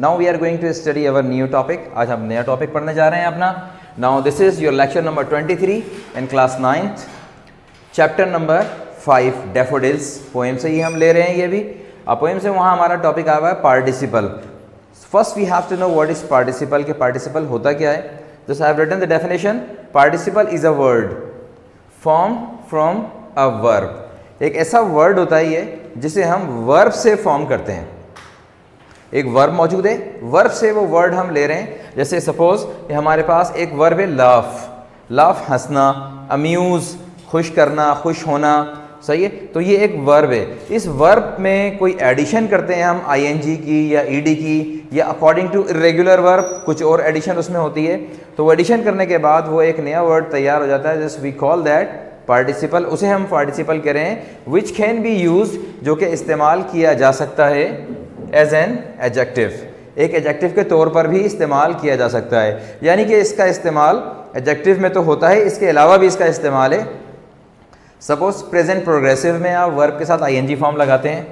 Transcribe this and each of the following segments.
Now we are going to study our new topic. आज हम नया टॉपिक पढ़ने जा रहे हैं अपना. Now this is your lecture number 23 in class 9th, chapter number 5 daffodils. Poem से ही हम ले रहे हैं ये भी. अब पोएम से वहाँ हमारा टॉपिक आया हुआ है participle. First we have to know what is participle. कि पार्टिसिपल होता क्या है. Just I have written the definition. Participle is a word formed from a verb. एक ऐसा वर्ड होता है ये जिसे हम वर्ब से फॉर्म करते हैं. एक वर्ब मौजूद है, वर्ब से वो वर्ड हम ले रहे हैं. जैसे सपोज हमारे पास एक वर्ब है लाफ. लाफ हंसना, अम्यूज़ खुश करना, खुश होना. सही है. तो ये एक वर्ब है. इस वर्ब में कोई एडिशन करते हैं हम आईएनजी की या ईडी की या अकॉर्डिंग टू इरेगुलर वर्ब कुछ और एडिशन उसमें होती है. तो वो एडिशन करने के बाद वो एक नया वर्ड तैयार हो जाता है. Just we call that participle. उसे हम पार्टिसिपल कह रहे हैं. विच कैन बी यूज, जो कि इस्तेमाल किया जा सकता है एज एन एडजेक्टिव. एक एडजेक्टिव के तौर पर भी इस्तेमाल किया जा सकता है. यानी कि इसका इस्तेमाल एडजेक्टिव में तो होता है, इसके अलावा भी इसका इस्तेमाल है. सपोज प्रेजेंट प्रोग्रेसिव में आप वर्ब के साथ आईएनजी फॉर्म लगाते हैं.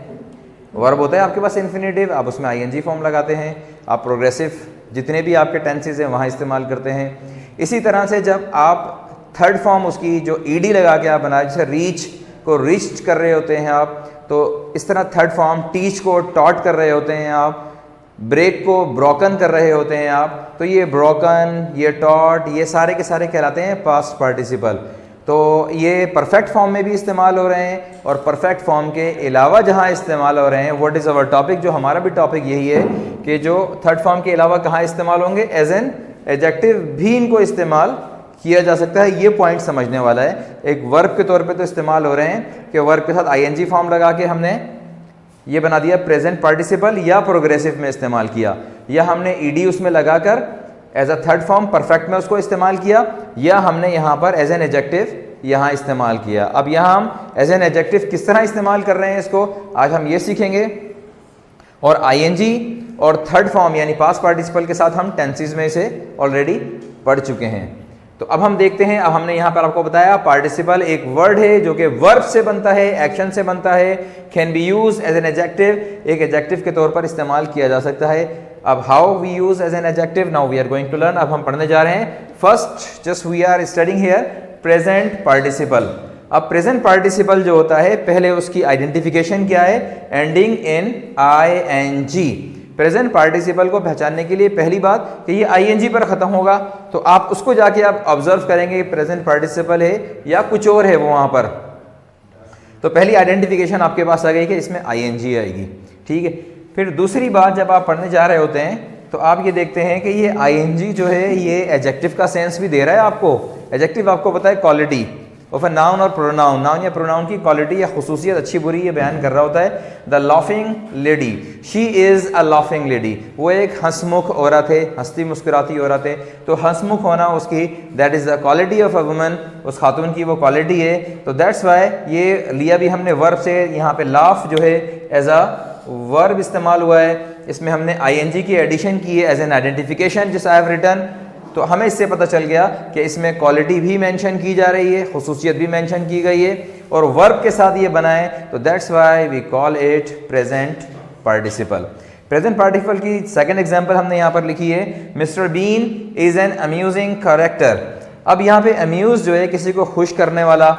वर्ब होता है आपके पास इन्फिनेटिव, आप उसमें आईएनजी फॉर्म लगाते हैं. आप प्रोग्रेसिव जितने भी आपके टेंसेज हैं वहाँ इस्तेमाल करते हैं. इसी तरह से जब आप थर्ड फॉर्म उसकी जो ईडी लगा के आप बनाए, जैसे रीच को रीच कर रहे होते हैं आप, तो इस तरह थर्ड फॉर्म. टीच को टॉट कर रहे होते हैं आप. ब्रेक को ब्रोकन कर रहे होते हैं आप. तो ये ब्रोकन, ये टॉट, ये सारे के सारे कहलाते हैं पास्ट पार्टिसिपल. तो ये परफेक्ट फॉर्म में भी इस्तेमाल हो रहे हैं और परफेक्ट फॉर्म के अलावा जहाँ इस्तेमाल हो रहे हैं. व्हाट इज़ अवर टॉपिक, जो हमारा भी टॉपिक यही है कि जो थर्ड फॉर्म के अलावा कहाँ इस्तेमाल होंगे, एज एन एडजेक्टिव भी इनको इस्तेमाल किया जा सकता है. ये पॉइंट समझने वाला है. एक वर्ब के तौर पे तो इस्तेमाल हो रहे हैं कि वर्ब के साथ आईएनजी फॉर्म लगा के हमने ये बना दिया प्रेजेंट पार्टिसिपल, या प्रोग्रेसिव में इस्तेमाल किया, या हमने ईडी उसमें लगाकर as a third form perfect में उसको इस्तेमाल किया, या हमने यहाँ पर एज एन एडजेक्टिव यहाँ इस्तेमाल किया. अब यहाँ हम एज एन एडजेक्टिव किस तरह इस्तेमाल कर रहे हैं इसको आज हम ये सीखेंगे. और आईएनजी और थर्ड फॉर्म यानी पास्ट पार्टिसिपल के साथ हम टेंसेस में इसे ऑलरेडी पढ़ चुके हैं. तो अब हम देखते हैं. अब हमने यहाँ पर आपको बताया पार्टिसिपल एक वर्ड है जो कि वर्ब से बनता है, एक्शन से बनता है. Can be use as an adjective, एक एडजेक्टिव के तौर पर इस्तेमाल किया जा सकता है. अब how we use as an adjective, now we are going to learn. अब हम पढ़ने जा रहे हैं. First just we are studing here present participle. अब प्रेजेंट पार्टिसिपल जो होता है पहले उसकी आइडेंटिफिकेशन क्या है, ending in ING. Present participle को पहचानने के लिए पहली बात कि ये आईएनजी पर ख़त्म होगा. तो आप उसको जाके आप ऑब्जर्व करेंगे प्रेजेंट पार्टिसिपल है या कुछ और है वो वहाँ पर. तो पहली आइडेंटिफिकेशन आपके पास आ गई कि इसमें आईएनजी आएगी. ठीक है. फिर दूसरी बात, जब आप पढ़ने जा रहे होते हैं तो आप ये देखते हैं कि ये आईएनजी जो है ये एडजेक्टिव का सेंस भी दे रहा है आपको. एडजेक्टिव आपको पता है क्वालिटी ऑफ अ नाउन और प्रोनाउन. नाउन या प्रोनाउन की क्वालिटी या खुसूसियत अच्छी बुरी ये बयान कर रहा होता है. The laughing lady, she is a laughing lady. वो एक हंसमुख औरत है, हंसती मुस्कुराती औरत है. तो हंसमुख होना उसकी, that is the quality of a woman, उस खातून की वो क्वालिटी है. तो दैट्स वाई ये लिया भी हमने वर्ब से. यहाँ पे लाफ जो है एज अ वर्ब इस्तेमाल हुआ है. इसमें हमने आईएनजी की एडिशन की है एज एन आइडेंटिफिकेशन जिस आई हैव रिटन. तो हमें इससे पता चल गया कि इसमें क्वालिटी भी मेंशन की जा रही है, खुसूसियत भी मेंशन की गई है और वर्ब के साथ ये बना है. तो that's why we call it present participle. Present participle की सेकंड एग्जांपल हमने यहाँ पर लिखी है. Mister Bean is an amusing character. अब यहाँ पे अम्यूज जो है किसी को खुश करने वाला.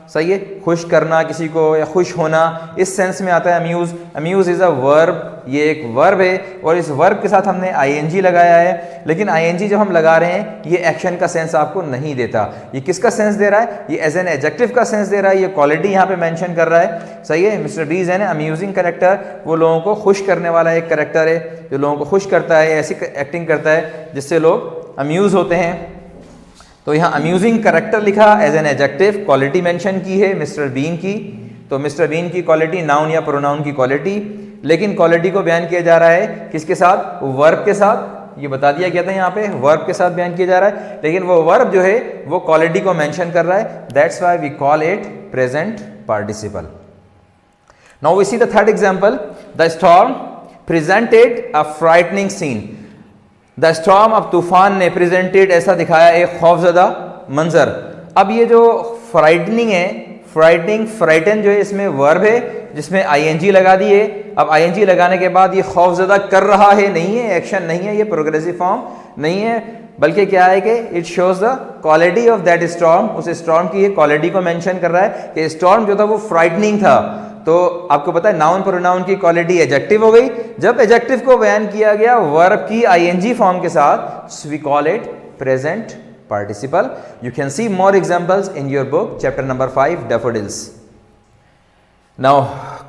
सही है. खुश करना किसी को या खुश होना इस सेंस में आता है amuse. Amuse is a verb, ये एक वर्ब है और इस वर्ब के साथ हमने आईएनजी लगाया है. लेकिन आईएनजी जब हम लगा रहे हैं ये एक्शन का सेंस आपको नहीं देता. ये किसका सेंस दे रहा है, ये एज एन एडजेक्टिव का सेंस दे रहा है. ये क्वालिटी यहाँ पे मेंशन कर रहा है. सही है. Mister B is an amusing character, वो लोगों को खुश करने वाला एक कैरेक्टर है जो लोगों को खुश करता है, ऐसी एक्टिंग करता है जिससे लोग अम्यूज होते हैं. तो यहाँ अम्यूजिंग कैरेक्टर लिखा as an adjective, quality mention की है मिस्टर बीन की. तो मिस्टर बीन की क्वालिटी नाउन या प्रोनाउन की क्वालिटी, लेकिन क्वालिटी को बयान किया जा रहा है किसके साथ, वर्ब के साथ. ये बता दिया गया था यहाँ पे वर्ब के साथ बयान किया जा रहा है, लेकिन वो वर्ब जो है वो क्वालिटी को मेंशन कर रहा है. That's why we call it present participle. Now we see the third example. The storm presented a frightening scene. The storm, अब तूफान ने प्रेजेंटेड ऐसा दिखाया एक खौफजदा मंजर. अब ये जो फ्राइटनिंग है, फ्राइटनिंग, फ्राइटन जो है इसमें वर्ब है जिसमें आईएनजी लगा दिए। अब आईएनजी लगाने के बाद ये खौफजदा कर रहा है नहीं है, एक्शन नहीं है, ये प्रोग्रेसिव फॉर्म नहीं है, बल्कि क्या है कि it shows the quality of that storm, उस स्टॉर्म की ये क्वालिटी को मेंशन कर रहा है कि स्टॉर्म जो था वो फ्राइटनिंग था। तो आपको पता है नाउन प्रोनाउन की क्वालिटी एडजेक्टिव हो गई। जब एडजेक्टिव को बयान किया गया वर्ब की आईएनजी फॉर्म के साथ, we call it present participle. You can see more examples in your book chapter number 5 daffodils. Now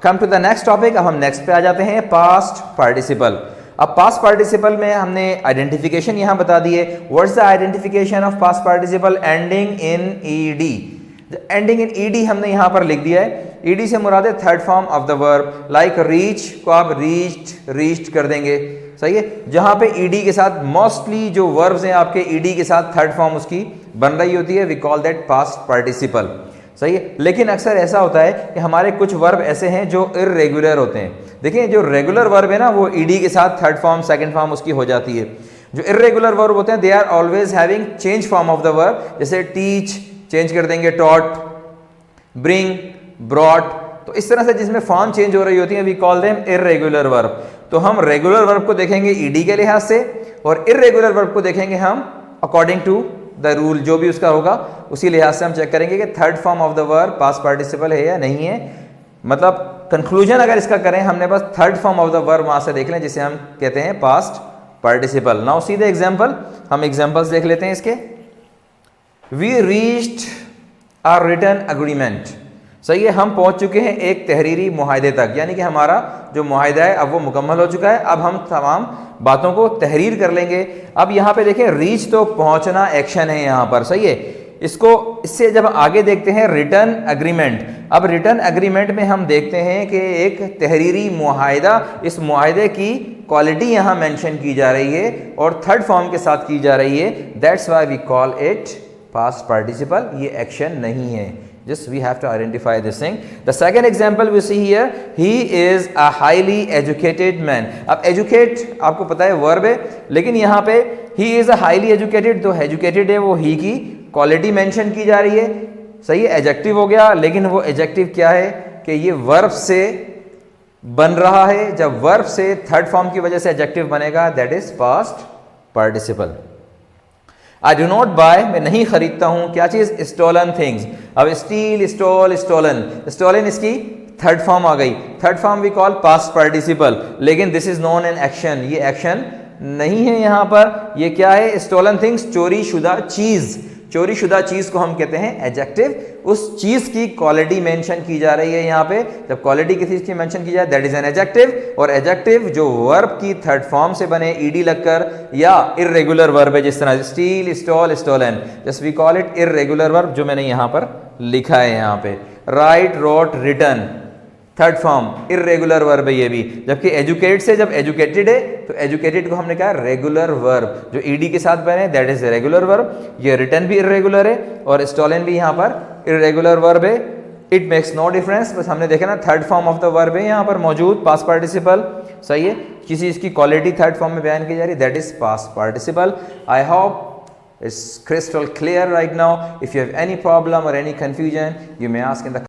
come to the next topic. अब हम next पे आ जाते हैं past participle. अब past participle में हमने identification यहाँ बता दिए। What's the identification of past participle ending in ed? Ending in ed हमने यहाँ पर लिख दिया है। ed से मुराद है third form of the verb, like reach को आप रीच्ड कर देंगे, सही है। जहां पे ed के साथ मोस्टली जो वर्ब्स हैं आपके ed के साथ थर्ड फॉर्म उसकी बन रही होती है, we call that past participle, सही है। लेकिन अक्सर ऐसा होता है कि हमारे कुछ वर्ब ऐसे हैं जो इर्रेगुलर होते हैं। देखिए जो रेगुलर वर्ब है ना वो ed के साथ थर्ड फॉर्म सेकंड फॉर्म उसकी हो जाती है। जो इर्रेगुलर वर्ब होते हैं they are always having change form of the verb, जैसे टीच चेंज कर देंगे टॉट, ब्रिंग ब्रॉट। तो इस तरह से जिसमें फॉर्म चेंज हो रही होती है we call them irregular verb. तो हम रेगुलर वर्ब को देखेंगे ed के लिहाज से और इर्रेगुलर वर्ब को देखेंगे हम अकॉर्डिंग टू द रूल, जो भी उसका होगा उसी लिहाज से हम चेक करेंगे कि third form of the verb past participle है या नहीं है। मतलब कंक्लूजन अगर इसका करें हमने बस third form of the verb वहां से देख लें जिसे हम कहते हैं past participle. Now see the example, हम एग्जांपल्स देख लेते हैं इसके। We reached a written agreement, सही है, हम पहुंच चुके हैं एक तहरीरी मुआहदे तक, यानी कि हमारा जो मुआहदा है अब वो मुकम्मल हो चुका है। अब हम तमाम बातों को तहरीर कर लेंगे। अब यहाँ पे देखें रीच तो पहुंचना एक्शन है यहाँ पर, सही है। इसको इससे जब आगे देखते हैं रिटर्न एग्रीमेंट, अब रिटर्न एग्रीमेंट में हम देखते हैं कि एक तहरीरी मुआहदा, इस मुआहदे की क्वालिटी यहाँ मेंशन की जा रही है और थर्ड फॉर्म के साथ की जा रही है, that's why we call it past participle. ये एक्शन नहीं है, just we have to identify this thing. The second example we see here, he is a highly educated man. अब educate आपको पता है वर्ब है, लेकिन यहाँ पे he is a highly educated, तो educated है वो he की क्वालिटी मेंशन की जा रही है, सही है, एडजेक्टिव हो गया। लेकिन वो एडजेक्टिव क्या है कि ये वर्ब से बन रहा है, जब वर्ब से थर्ड फॉर्म की वजह से एडजेक्टिव बनेगा that is past participle. I do not buy, मैं नहीं खरीदता हूं क्या चीज, स्टोलन थिंग्स। अब स्टील, स्टोल, स्टोलन, स्टोलन इसकी थर्ड फॉर्म आ गई, third form we call past participle, लेकिन this is non an action, ये एक्शन नहीं है यहाँ पर। ये क्या है, स्टोलन थिंग्स, चोरी शुदा चीज, चोरी शुदा चीज को हम कहते हैं एडजेक्टिव। उस चीज की क्वालिटी मेंशन की जा रही है यहाँ पे, जब क्वालिटी किसी चीज की मेंशन की जाए दैट इज एन एडजेक्टिव। और एडजेक्टिव जो वर्ब की थर्ड फॉर्म से बने ed लगकर, या इर्रेगुलर वर्ब है जिस तरह steal, stole, stolen, just we call it irregular verb, जो मैंने यहाँ पर लिखा है यहाँ पे। Write, wrote, written, third form irregular verb है ये भी। जबकि एजुकेट से जब एजुकेटेड है तो एजुकेटेड को हमने कहा रेगुलर वर्ब, जो ed के साथ बने दैट इज रेगुलर वर्ब। ये रिटन भी इर्रेगुलर है और स्टोलन भी यहाँ पर इर्रेगुलर वर्ब है। इट मेक्स नो डिफरेंस, बस हमने देखा ना third form of the verb है यहाँ पर मौजूद, पास्ट पार्टिसिपल, सही है। किसी चीज की क्वालिटी थर्ड फॉर्म में बयान की जा रही that is past participle. I hope it's crystal clear right now. If you have any problem or any confusion, you may ask in the